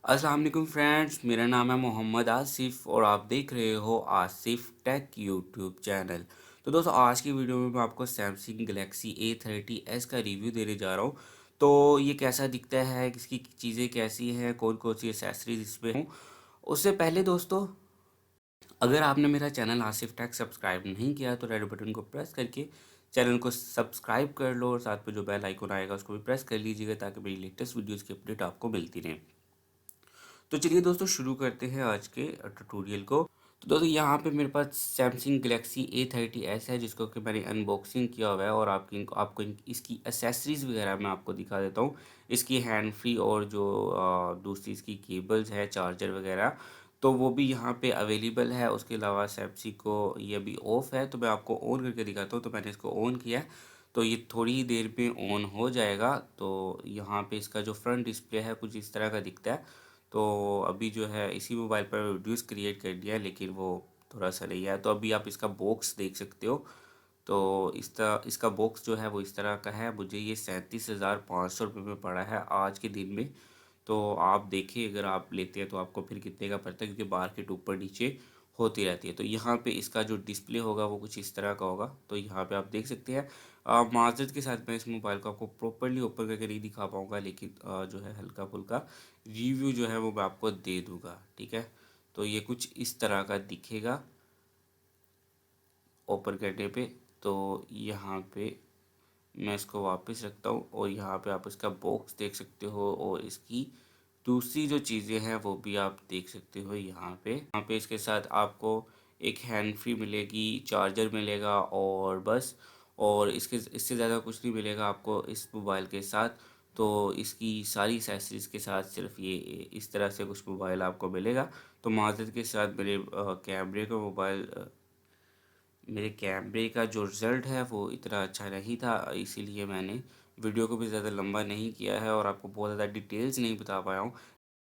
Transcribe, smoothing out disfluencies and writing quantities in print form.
अस्सलाम वालेकुम फ्रेंड्स, मेरा नाम है मोहम्मद आसिफ और आप देख रहे हो आसिफ टेक यूट्यूब चैनल। तो दोस्तों आज की वीडियो में मैं आपको सैमसंग गलेक्सी A30s का रिव्यू देने जा रहा हूँ। तो ये कैसा दिखता है, इसकी चीज़ें कैसी हैं, कौन कौन सी एसेसरीज इसमें हूँ। उससे पहले दोस्तों, अगर आपने मेरा चैनल आसिफ टेक सब्सक्राइब नहीं किया तो रेड बटन को प्रेस करके चैनल को सब्सक्राइब कर लो और साथ में जो बेल आइकन आएगा उसको भी प्रेस कर लीजिएगा ताकि मेरी लेटेस्ट वीडियोज़ की अपडेट आपको मिलती रहे। तो चलिए दोस्तों शुरू करते हैं आज के ट्यूटोरियल को। तो दोस्तों यहाँ पे मेरे पास सैमसंग गलेक्सी A30s है जिसको कि मैंने अनबॉक्सिंग किया हुआ है और इसकी एसेसरीज़ वगैरह मैं आपको दिखा देता हूँ। इसकी हैंड फ्री और जो दूसरी इसकी केबल्स है, चार्जर वगैरह, तो वो भी यहाँ पे अवेलेबल है। उसके अलावा सैमसंग को ये अभी ऑफ़ है तो मैं आपको ऑन करके दिखाता हूँ। तो मैंने इसको ऑन किया है, तो ये थोड़ी ही देर में ऑन हो जाएगा। तो यहाँ पे इसका जो फ्रंट डिस्प्ले है कुछ इस तरह का दिखता है। तो अभी जो है इसी मोबाइल पर वीडियोस क्रिएट कर दिया है लेकिन वो थोड़ा सा नहीं है। तो अभी आप इसका बॉक्स देख सकते हो। तो इसका बॉक्स जो है वो इस तरह का है। मुझे ये 37,500 रुपये में पड़ा है आज के दिन में। तो आप देखिए, अगर आप लेते हैं तो आपको फिर कितने का पड़ता है, क्योंकि मार्केट ऊपर नीचे होती रहती है। तो यहाँ पे इसका जो डिस्प्ले होगा वो कुछ इस तरह का होगा। तो यहाँ पे आप देख सकते हैं। माजरत के साथ मैं इस मोबाइल को आपको प्रॉपरली ओपन करके नहीं दिखा पाऊँगा, लेकिन जो है हल्का फुल्का रिव्यू जो है वो मैं आपको दे दूँगा, ठीक है। तो ये कुछ इस तरह का दिखेगा ओपन करने पे। तो यहाँ पे मैं इसको वापस रखता हूँ और यहाँ पे आप इसका बॉक्स देख सकते हो और इसकी दूसरी जो चीज़ें हैं वो भी आप देख सकते हो यहाँ पे इसके साथ आपको एक हैंड फ्री मिलेगी, चार्जर मिलेगा और बस। और इससे ज़्यादा कुछ नहीं मिलेगा आपको इस मोबाइल के साथ। तो इसकी सारी एक्सेसरीज़ के साथ सिर्फ ये इस तरह से कुछ मोबाइल आपको मिलेगा। तो माज़रत के साथ मेरे कैमरे का जो रिज़ल्ट है वो इतना अच्छा नहीं था, इसीलिए मैंने वीडियो को भी ज़्यादा लंबा नहीं किया है और आपको बहुत ज़्यादा डिटेल्स नहीं बता पाया हूँ।